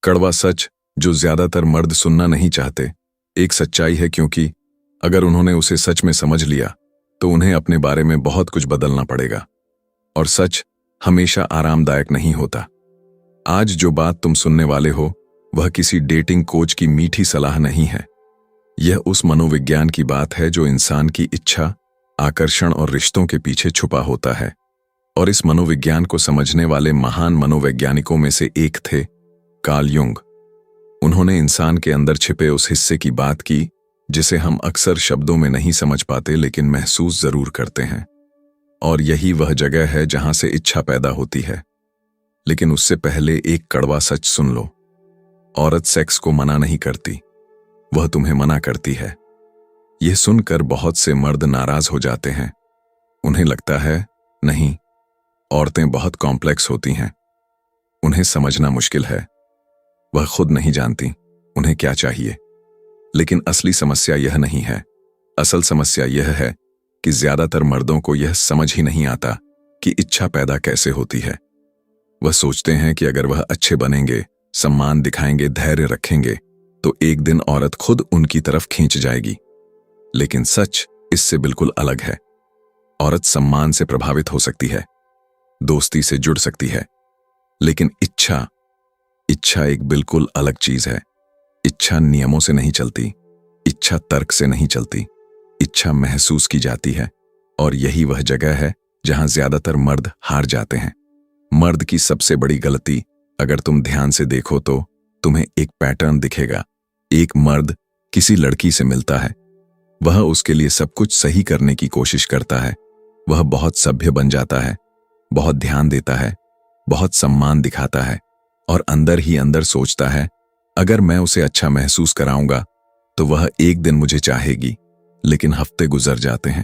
कड़वा सच जो ज्यादातर मर्द सुनना नहीं चाहते, एक सच्चाई है क्योंकि अगर उन्होंने उसे सच में समझ लिया तो उन्हें अपने बारे में बहुत कुछ बदलना पड़ेगा। और सच हमेशा आरामदायक नहीं होता। आज जो बात तुम सुनने वाले हो वह किसी डेटिंग कोच की मीठी सलाह नहीं है। यह उस मनोविज्ञान की बात है जो इंसान की इच्छा, आकर्षण और रिश्तों के पीछे छुपा होता है। और इस मनोविज्ञान को समझने वाले महान मनोवैज्ञानिकों में से एक थे कार्ल युंग। उन्होंने इंसान के अंदर छिपे उस हिस्से की बात की जिसे हम अक्सर शब्दों में नहीं समझ पाते लेकिन महसूस जरूर करते हैं। और यही वह जगह है जहां से इच्छा पैदा होती है। लेकिन उससे पहले एक कड़वा सच सुन लो। औरत सेक्स को मना नहीं करती, वह तुम्हें मना करती है। यह सुनकर बहुत से मर्द नाराज हो जाते हैं। उन्हें लगता है नहीं, औरतें बहुत कॉम्प्लेक्स होती हैं, उन्हें समझना मुश्किल है, वह खुद नहीं जानती उन्हें क्या चाहिए। लेकिन असली समस्या यह नहीं है। असल समस्या यह है कि ज्यादातर मर्दों को यह समझ ही नहीं आता कि इच्छा पैदा कैसे होती है। वह सोचते हैं कि अगर वह अच्छे बनेंगे, सम्मान दिखाएंगे, धैर्य रखेंगे तो एक दिन औरत खुद उनकी तरफ खींच जाएगी। लेकिन सच इससे बिल्कुल अलग है। औरत सम्मान से प्रभावित हो सकती है, दोस्ती से जुड़ सकती है, लेकिन इच्छा एक बिल्कुल अलग चीज है। इच्छा नियमों से नहीं चलती, इच्छा तर्क से नहीं चलती, इच्छा महसूस की जाती है। और यही वह जगह है जहां ज्यादातर मर्द हार जाते हैं। मर्द की सबसे बड़ी गलती, अगर तुम ध्यान से देखो तो तुम्हें एक पैटर्न दिखेगा। एक मर्द किसी लड़की से मिलता है, वह उसके लिए सब कुछ सही करने की कोशिश करता है। वह बहुत सभ्य बन जाता है, बहुत ध्यान देता है, बहुत सम्मान दिखाता है और अंदर ही अंदर सोचता है अगर मैं उसे अच्छा महसूस कराऊंगा तो वह एक दिन मुझे चाहेगी। लेकिन हफ्ते गुजर जाते हैं,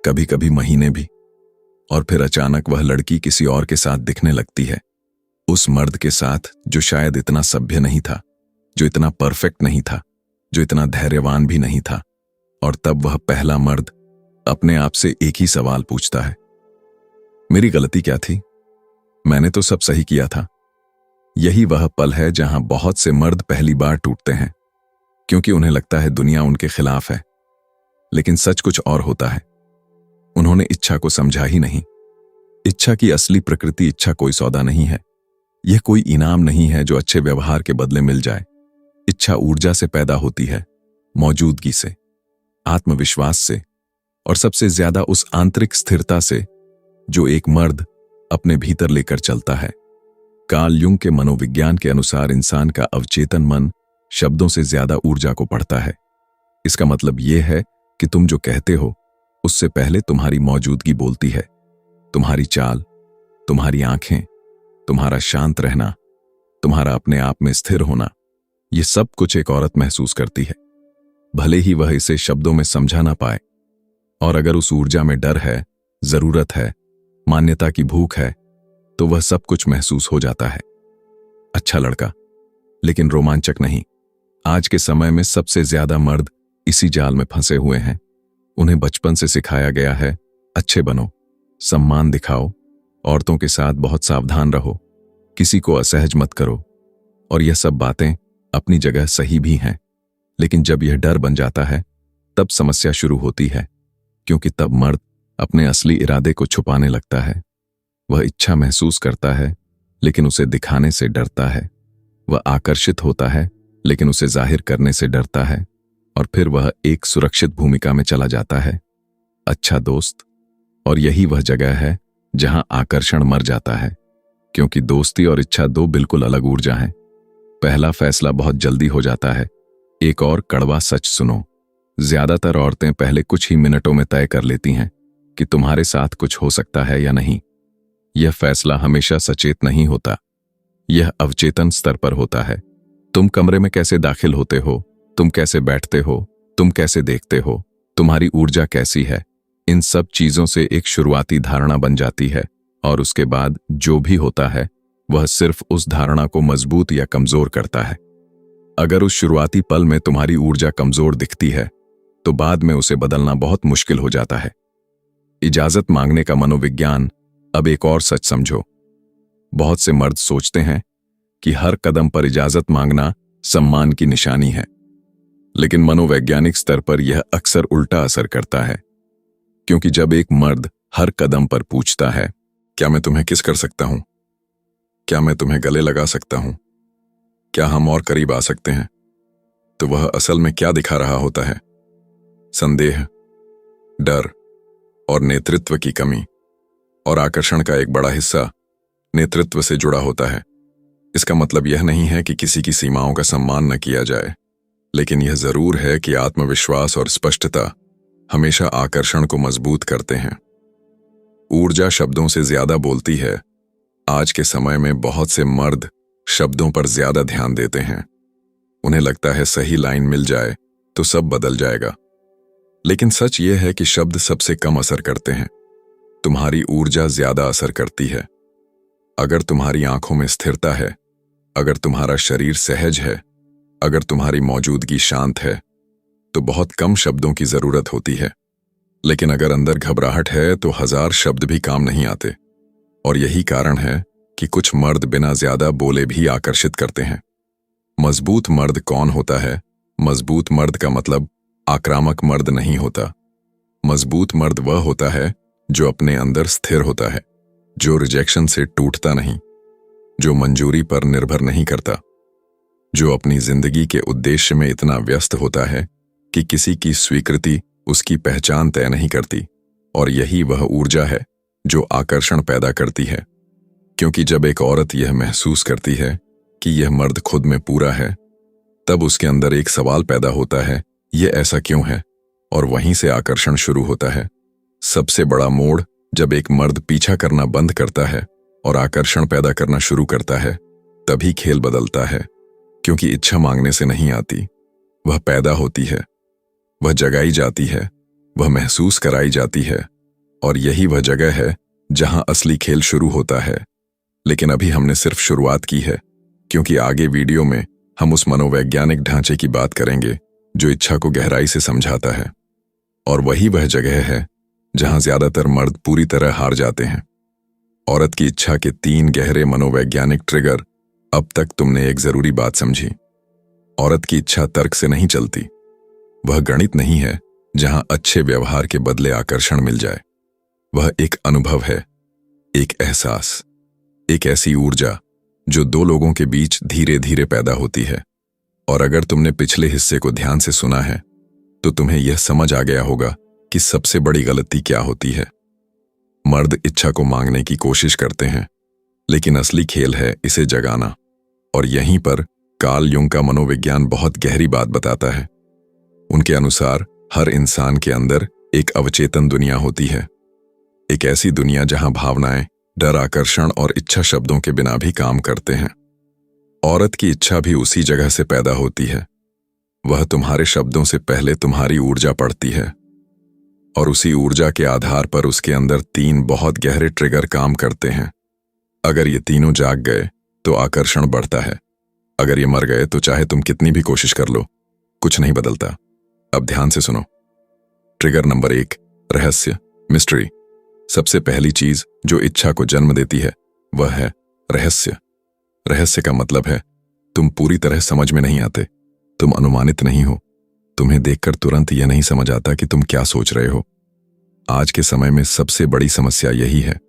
कभी कभी महीने भी, और फिर अचानक वह लड़की किसी और के साथ दिखने लगती है। उस मर्द के साथ जो शायद इतना सभ्य नहीं था, जो इतना परफेक्ट नहीं था, जो इतना धैर्यवान भी नहीं था। और तब वह पहला मर्द अपने आप से एक ही सवाल पूछता है, मेरी गलती क्या थी? मैंने तो सब सही किया था। यही वह पल है जहां बहुत से मर्द पहली बार टूटते हैं, क्योंकि उन्हें लगता है दुनिया उनके खिलाफ है। लेकिन सच कुछ और होता है। उन्होंने इच्छा को समझा ही नहीं। इच्छा की असली प्रकृति इच्छा कोई सौदा नहीं है। यह कोई इनाम नहीं है जो अच्छे व्यवहार के बदले मिल जाए। इच्छा ऊर्जा से पैदा होती है, मौजूदगी से, आत्मविश्वास से और सबसे ज्यादा उस आंतरिक स्थिरता से जो एक मर्द अपने भीतर लेकर चलता है। कार्ल युंग के मनोविज्ञान के अनुसार इंसान का अवचेतन मन शब्दों से ज्यादा ऊर्जा को पढ़ता है। इसका मतलब यह है कि तुम जो कहते हो उससे पहले तुम्हारी मौजूदगी बोलती है। तुम्हारी चाल, तुम्हारी आंखें, तुम्हारा शांत रहना, तुम्हारा अपने आप में स्थिर होना, यह सब कुछ एक औरत महसूस करती है, भले ही वह इसे शब्दों में समझा ना पाए। और अगर उस ऊर्जा में डर है, जरूरत है, मान्यता की भूख है, तो वह सब कुछ महसूस हो जाता है। अच्छा लड़का, लेकिन रोमांचक नहीं। आज के समय में सबसे ज्यादा मर्द इसी जाल में फंसे हुए हैं। उन्हें बचपन से सिखाया गया है, अच्छे बनो, सम्मान दिखाओ, औरतों के साथ बहुत सावधान रहो, किसी को असहज मत करो। और यह सब बातें अपनी जगह सही भी हैं। लेकिन जब यह डर बन जाता है तब समस्या शुरू होती है, क्योंकि तब मर्द अपने असली इरादे को छुपाने लगता है। वह इच्छा महसूस करता है लेकिन उसे दिखाने से डरता है। वह आकर्षित होता है लेकिन उसे जाहिर करने से डरता है। और फिर वह एक सुरक्षित भूमिका में चला जाता है, अच्छा दोस्त। और यही वह जगह है जहां आकर्षण मर जाता है, क्योंकि दोस्ती और इच्छा दो बिल्कुल अलग ऊर्जा हैं। पहला फैसला बहुत जल्दी हो जाता है। एक और कड़वा सच सुनो, ज्यादातर औरतें पहले कुछ ही मिनटों में तय कर लेती हैं कि तुम्हारे साथ कुछ हो सकता है या नहीं। यह फैसला हमेशा सचेत नहीं होता, यह अवचेतन स्तर पर होता है। तुम कमरे में कैसे दाखिल होते हो, तुम कैसे बैठते हो, तुम कैसे देखते हो, तुम्हारी ऊर्जा कैसी है, इन सब चीजों से एक शुरुआती धारणा बन जाती है। और उसके बाद जो भी होता है वह सिर्फ उस धारणा को मजबूत या कमजोर करता है। अगर उस शुरुआती पल में तुम्हारी ऊर्जा कमजोर दिखती है तो बाद में उसे बदलना बहुत मुश्किल हो जाता है। इजाजत मांगने का मनोविज्ञान। अब एक और सच समझो। बहुत से मर्द सोचते हैं कि हर कदम पर इजाजत मांगना सम्मान की निशानी है। लेकिन मनोवैज्ञानिक स्तर पर यह अक्सर उल्टा असर करता है, क्योंकि जब एक मर्द हर कदम पर पूछता है, क्या मैं तुम्हें किस कर सकता हूं, क्या मैं तुम्हें गले लगा सकता हूं, क्या हम और करीब आ सकते हैं, तो वह असल में क्या दिखा रहा होता है? संदेह, डर और नेतृत्व की कमी। और आकर्षण का एक बड़ा हिस्सा नेतृत्व से जुड़ा होता है। इसका मतलब यह नहीं है कि किसी की सीमाओं का सम्मान न किया जाए, लेकिन यह जरूर है कि आत्मविश्वास और स्पष्टता हमेशा आकर्षण को मजबूत करते हैं। ऊर्जा शब्दों से ज्यादा बोलती है। आज के समय में बहुत से मर्द शब्दों पर ज्यादा ध्यान देते हैं। उन्हें लगता है सही लाइन मिल जाए तो सब बदल जाएगा। लेकिन सच यह है कि शब्द सबसे कम असर करते हैं। तुम्हारी ऊर्जा ज्यादा असर करती है। अगर तुम्हारी आंखों में स्थिरता है, अगर तुम्हारा शरीर सहज है, अगर तुम्हारी मौजूदगी शांत है, तो बहुत कम शब्दों की जरूरत होती है। लेकिन अगर अंदर घबराहट है तो 1000 शब्द भी काम नहीं आते। और यही कारण है कि कुछ मर्द बिना ज्यादा बोले भी आकर्षित करते हैं। मजबूत मर्द कौन होता है? मजबूत मर्द का मतलब आक्रामक मर्द नहीं होता। मजबूत मर्द वह होता है जो अपने अंदर स्थिर होता है, जो रिजेक्शन से टूटता नहीं, जो मंजूरी पर निर्भर नहीं करता, जो अपनी जिंदगी के उद्देश्य में इतना व्यस्त होता है कि किसी की स्वीकृति उसकी पहचान तय नहीं करती। और यही वह ऊर्जा है जो आकर्षण पैदा करती है। क्योंकि जब एक औरत यह महसूस करती है कि यह मर्द खुद में पूरा है, तब उसके अंदर एक सवाल पैदा होता है, यह ऐसा क्यों है? और वहीं से आकर्षण शुरू होता है। सबसे बड़ा मोड़ जब एक मर्द पीछा करना बंद करता है और आकर्षण पैदा करना शुरू करता है, तभी खेल बदलता है। क्योंकि इच्छा मांगने से नहीं आती, वह पैदा होती है, वह जगाई जाती है, वह महसूस कराई जाती है। और यही वह जगह है जहां असली खेल शुरू होता है। लेकिन अभी हमने सिर्फ शुरुआत की है, क्योंकि आगे वीडियो में हम उस मनोवैज्ञानिक ढांचे की बात करेंगे जो इच्छा को गहराई से समझाता है। और वही वह जगह है जहां ज्यादातर मर्द पूरी तरह हार जाते हैं। औरत की इच्छा के 3 गहरे मनोवैज्ञानिक ट्रिगर। अब तक तुमने एक जरूरी बात समझी। औरत की इच्छा तर्क से नहीं चलती। वह गणित नहीं है जहां अच्छे व्यवहार के बदले आकर्षण मिल जाए। वह एक अनुभव है, एक एहसास, एक ऐसी ऊर्जा जो 2 लोगों के बीच धीरे धीरे पैदा होती है। और अगर तुमने पिछले हिस्से को ध्यान से सुना है तो तुम्हें यह समझ आ गया होगा कि सबसे बड़ी गलती क्या होती है। मर्द इच्छा को मांगने की कोशिश करते हैं, लेकिन असली खेल है इसे जगाना। और यहीं पर कार्ल युंग का मनोविज्ञान बहुत गहरी बात बताता है। उनके अनुसार हर इंसान के अंदर एक अवचेतन दुनिया होती है। एक ऐसी दुनिया जहां भावनाएं, डर, आकर्षण और इच्छा शब्दों के बिना भी काम करते हैं। औरत की इच्छा भी उसी जगह से पैदा होती है। वह तुम्हारे शब्दों से पहले तुम्हारी ऊर्जा पढ़ती है। और उसी ऊर्जा के आधार पर उसके अंदर 3 बहुत गहरे ट्रिगर काम करते हैं। अगर ये तीनों जाग गए तो आकर्षण बढ़ता है। अगर ये मर गए तो चाहे तुम कितनी भी कोशिश कर लो, कुछ नहीं बदलता। अब ध्यान से सुनो। ट्रिगर नंबर 1, रहस्य, मिस्ट्री। सबसे पहली चीज जो इच्छा को जन्म देती है वह है रहस्य। रहस्य का मतलब है तुम पूरी तरह समझ में नहीं आते, तुम अनुमानित नहीं हो, तुम्हें देखकर तुरंत यह नहीं समझ आता कि तुम क्या सोच रहे हो। आज के समय में सबसे बड़ी समस्या यही है।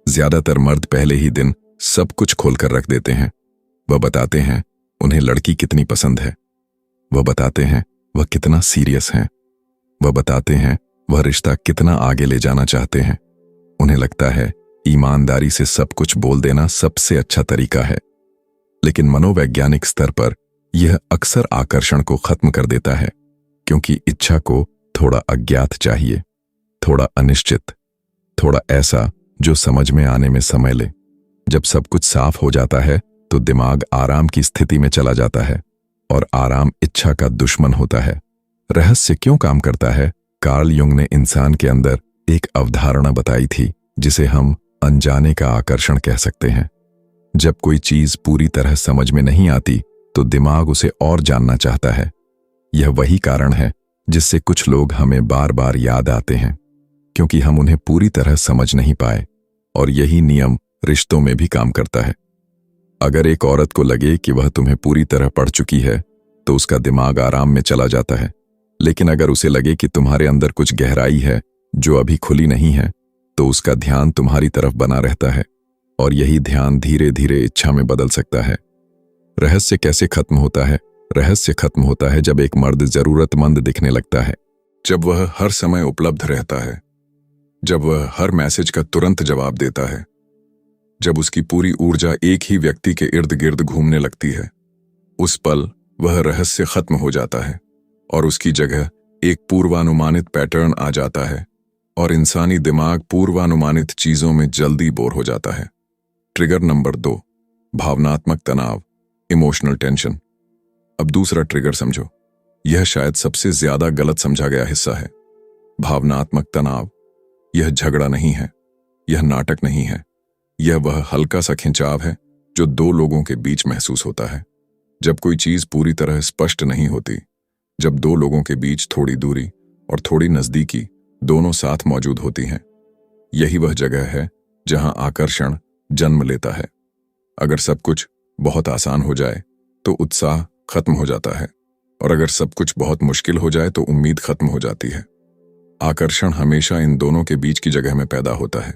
ज्यादातर मर्द पहले ही दिन सब कुछ खोलकर रख देते हैं। वह बताते हैं उन्हें लड़की कितनी पसंद है, वह बताते हैं वह कितना सीरियस है, वह बताते हैं वह रिश्ता कितना आगे ले जाना चाहते हैं। उन्हें लगता है ईमानदारी से सब कुछ बोल देना सबसे अच्छा तरीका है। लेकिन मनोवैज्ञानिक स्तर पर यह अक्सर आकर्षण को खत्म कर देता है, क्योंकि इच्छा को थोड़ा अज्ञात चाहिए, थोड़ा अनिश्चित, थोड़ा ऐसा जो समझ में आने में समय ले। जब सब कुछ साफ हो जाता है तो दिमाग आराम की स्थिति में चला जाता है, और आराम इच्छा का दुश्मन होता है। रहस्य क्यों काम करता है? कार्ल युंग ने इंसान के अंदर एक अवधारणा बताई थी जिसे हम अनजाने का आकर्षण कह सकते हैं। जब कोई चीज पूरी तरह समझ में नहीं आती तो दिमाग उसे और जानना चाहता है। यह वही कारण है जिससे कुछ लोग हमें बार बार याद आते हैं, क्योंकि हम उन्हें पूरी तरह समझ नहीं पाए। और यही नियम रिश्तों में भी काम करता है। अगर एक औरत को लगे कि वह तुम्हें पूरी तरह पढ़ चुकी है तो उसका दिमाग आराम में चला जाता है, लेकिन अगर उसे लगे कि तुम्हारे अंदर कुछ गहराई है जो अभी खुली नहीं है तो उसका ध्यान तुम्हारी तरफ बना रहता है, और यही ध्यान धीरे धीरे इच्छा में बदल सकता है। रहस्य कैसे खत्म होता है? रहस्य खत्म होता है जब एक मर्द जरूरतमंद दिखने लगता है, जब वह हर समय उपलब्ध रहता है, जब वह हर मैसेज का तुरंत जवाब देता है, जब उसकी पूरी ऊर्जा एक ही व्यक्ति के इर्द गिर्द घूमने लगती है। उस पल वह रहस्य खत्म हो जाता है और उसकी जगह एक पूर्वानुमानित पैटर्न आ जाता है, और इंसानी दिमाग पूर्वानुमानित चीजों में जल्दी बोर हो जाता है। ट्रिगर नंबर 2, भावनात्मक तनाव, इमोशनल टेंशन। अब दूसरा ट्रिगर समझो, यह शायद सबसे ज्यादा गलत समझा गया हिस्सा है। भावनात्मक तनाव यह झगड़ा नहीं है, यह नाटक नहीं है, यह वह हल्का सा खिंचाव है जो दो लोगों के बीच महसूस होता है जब कोई चीज पूरी तरह स्पष्ट नहीं होती, जब दो लोगों के बीच थोड़ी दूरी और थोड़ी नजदीकी दोनों साथ मौजूद होती हैं। यही वह जगह है जहां आकर्षण जन्म लेता है। अगर सब कुछ बहुत आसान हो जाए तो उत्साह खत्म हो जाता है, और अगर सब कुछ बहुत मुश्किल हो जाए तो उम्मीद खत्म हो जाती है। आकर्षण हमेशा इन दोनों के बीच की जगह में पैदा होता है।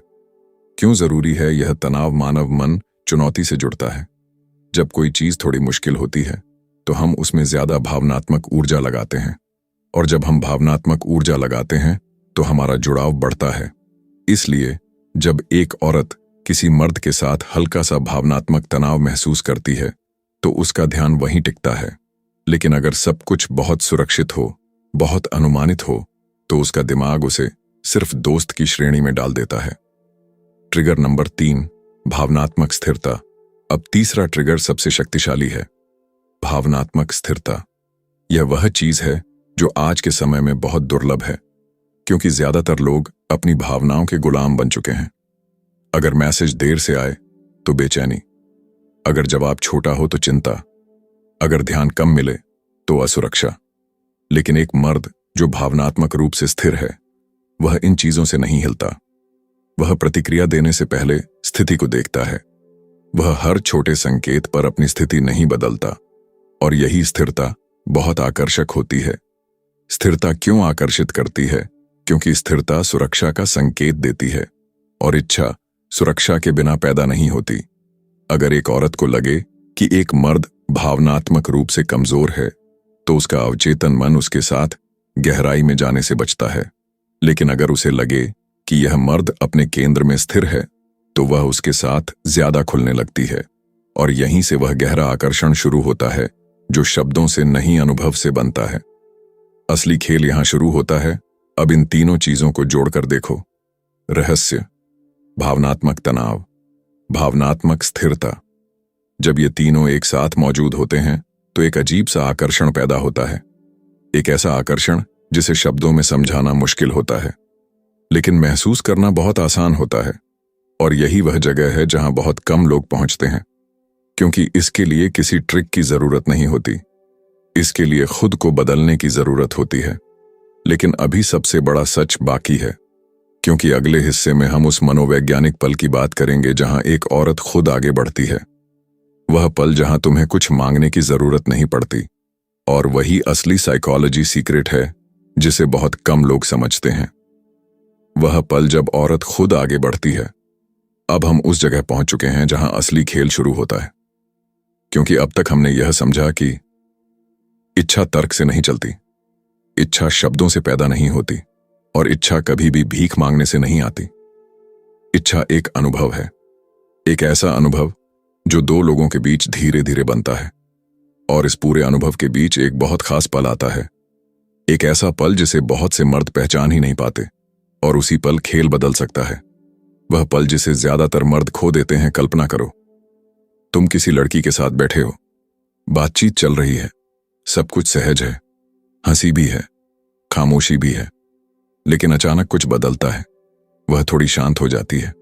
क्यों जरूरी है यह तनाव? मानव मन चुनौती से जुड़ता है। जब कोई चीज थोड़ी मुश्किल होती है तो हम उसमें ज्यादा भावनात्मक ऊर्जा लगाते हैं, और जब हम भावनात्मक ऊर्जा लगाते हैं तो हमारा जुड़ाव बढ़ता है। इसलिए जब एक औरत किसी मर्द के साथ हल्का सा भावनात्मक तनाव महसूस करती है तो उसका ध्यान वहीं टिकता है, लेकिन अगर सब कुछ बहुत सुरक्षित हो, बहुत अनुमानित हो, तो उसका दिमाग उसे सिर्फ दोस्त की श्रेणी में डाल देता है। ट्रिगर नंबर 3, भावनात्मक स्थिरता। अब तीसरा ट्रिगर सबसे शक्तिशाली है, भावनात्मक स्थिरता। यह वह चीज है जो आज के समय में बहुत दुर्लभ है, क्योंकि ज्यादातर लोग अपनी भावनाओं के गुलाम बन चुके हैं। अगर मैसेज देर से आए तो बेचैनी, अगर जवाब छोटा हो तो चिंता, अगर ध्यान कम मिले तो असुरक्षा। लेकिन एक मर्द जो भावनात्मक रूप से स्थिर है, वह इन चीजों से नहीं हिलता। वह प्रतिक्रिया देने से पहले स्थिति को देखता है। वह हर छोटे संकेत पर अपनी स्थिति नहीं बदलता, और यही स्थिरता बहुत आकर्षक होती है। स्थिरता क्यों आकर्षित करती है? क्योंकि स्थिरता सुरक्षा का संकेत देती है, और इच्छा सुरक्षा के बिना पैदा नहीं होती। अगर एक औरत को लगे कि एक मर्द भावनात्मक रूप से कमजोर है तो उसका अवचेतन मन उसके साथ गहराई में जाने से बचता है। लेकिन अगर उसे लगे कि यह मर्द अपने केंद्र में स्थिर है तो वह उसके साथ ज्यादा खुलने लगती है, और यहीं से वह गहरा आकर्षण शुरू होता है जो शब्दों से नहीं, अनुभव से बनता है। असली खेल यहां शुरू होता है। अब इन तीनों चीजों को जोड़कर देखो, रहस्य, भावनात्मक तनाव, भावनात्मक स्थिरता। जब ये तीनों एक साथ मौजूद होते हैं तो एक अजीब सा आकर्षण पैदा होता है। एक ऐसा आकर्षण जिसे शब्दों में समझाना मुश्किल होता है, लेकिन महसूस करना बहुत आसान होता है। और यही वह जगह है जहां बहुत कम लोग पहुंचते हैं, क्योंकि इसके लिए किसी ट्रिक की जरूरत नहीं होती। इसके लिए खुद को बदलने की जरूरत होती है। लेकिन अभी सबसे बड़ा सच बाकी है, क्योंकि अगले हिस्से में हम उस मनोवैज्ञानिक पल की बात करेंगे जहां एक औरत खुद आगे बढ़ती है। वह पल जहां तुम्हें कुछ मांगने की जरूरत नहीं पड़ती, और वही असली साइकोलॉजी सीक्रेट है जिसे बहुत कम लोग समझते हैं। वह पल जब औरत खुद आगे बढ़ती है। अब हम उस जगह पहुंच चुके हैं जहां असली खेल शुरू होता है, क्योंकि अब तक हमने यह समझा कि इच्छा तर्क से नहीं चलती, इच्छा शब्दों से पैदा नहीं होती, और इच्छा कभी भी भीख मांगने से नहीं आती। इच्छा एक अनुभव है, एक ऐसा अनुभव जो दो लोगों के बीच धीरे धीरे बनता है, और इस पूरे अनुभव के बीच एक बहुत खास पल आता है। एक ऐसा पल जिसे बहुत से मर्द पहचान ही नहीं पाते, और उसी पल खेल बदल सकता है। वह पल जिसे ज्यादातर मर्द खो देते हैं। कल्पना करो, तुम किसी लड़की के साथ बैठे हो, बातचीत चल रही है, सब कुछ सहज है, हंसी भी है, खामोशी भी है, लेकिन अचानक कुछ बदलता है। वह थोड़ी शांत हो जाती है,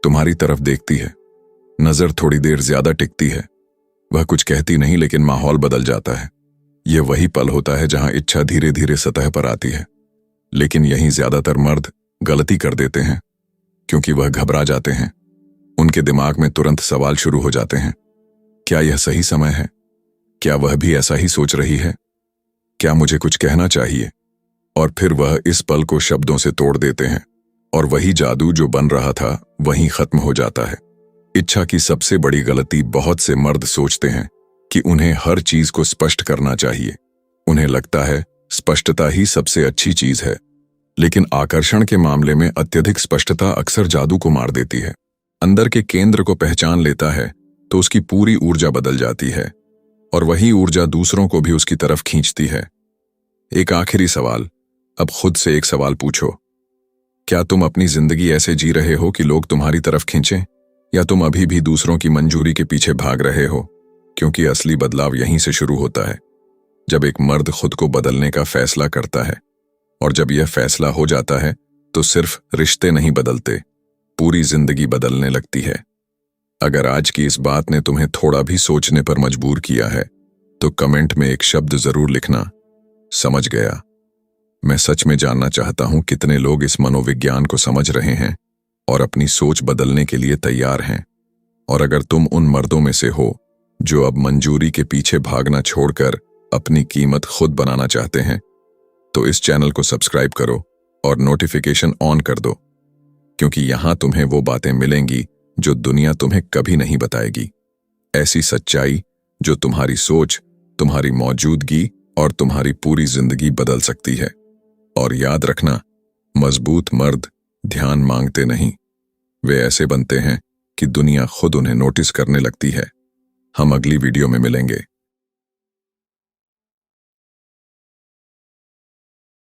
तुम्हारी तरफ देखती है, नजर थोड़ी देर ज्यादा टिकती है। वह कुछ कहती नहीं, लेकिन माहौल बदल जाता है। यह वही पल होता है जहां इच्छा धीरे धीरे सतह पर आती है। लेकिन यहीं ज्यादातर मर्द गलती कर देते हैं, क्योंकि वह घबरा जाते हैं। उनके दिमाग में तुरंत सवाल शुरू हो जाते हैं। क्या यह सही समय है? क्या वह भी ऐसा ही सोच रही है? क्या मुझे कुछ कहना चाहिए? और फिर वह इस पल को शब्दों से तोड़ देते हैं और वही जादू जो बन रहा था वहीं खत्म हो जाता है। इच्छा की सबसे बड़ी गलती बहुत से मर्द सोचते हैं कि उन्हें हर चीज को स्पष्ट करना चाहिए। उन्हें लगता है स्पष्टता ही सबसे अच्छी चीज है, लेकिन आकर्षण के मामले में अत्यधिक स्पष्टता अक्सर जादू को मार देती है। अंदर के केंद्र को पहचान लेता है तो उसकी पूरी ऊर्जा बदल जाती है और वही ऊर्जा दूसरों को भी उसकी तरफ खींचती है। एक आखिरी सवाल, अब खुद से एक सवाल पूछो, क्या तुम अपनी जिंदगी ऐसे जी रहे हो कि लोग तुम्हारी तरफ खींचें, या तुम अभी भी दूसरों की मंजूरी के पीछे भाग रहे हो? क्योंकि असली बदलाव यहीं से शुरू होता है, जब एक मर्द खुद को बदलने का फैसला करता है। और जब यह फैसला हो जाता है तो सिर्फ रिश्ते नहीं बदलते, पूरी जिंदगी बदलने लगती है। अगर आज की इस बात ने तुम्हें थोड़ा भी सोचने पर मजबूर किया है तो कमेंट में एक शब्द जरूर लिखना, समझ गया। मैं सच में जानना चाहता हूं कितने लोग इस मनोविज्ञान को समझ रहे हैं और अपनी सोच बदलने के लिए तैयार हैं। और अगर तुम उन मर्दों में से हो जो अब मंजूरी के पीछे भागना छोड़कर अपनी कीमत खुद बनाना चाहते हैं, तो इस चैनल को सब्सक्राइब करो और नोटिफिकेशन ऑन कर दो, क्योंकि यहां तुम्हें वो बातें मिलेंगी जो दुनिया तुम्हें कभी नहीं बताएगी। ऐसी सच्चाई जो तुम्हारी सोच, तुम्हारी मौजूदगी और तुम्हारी पूरी जिंदगी बदल सकती है। और याद रखना, मजबूत मर्द ध्यान मांगते नहीं, वे ऐसे बनते हैं कि दुनिया खुद उन्हें नोटिस करने लगती है। हम अगली वीडियो में मिलेंगे।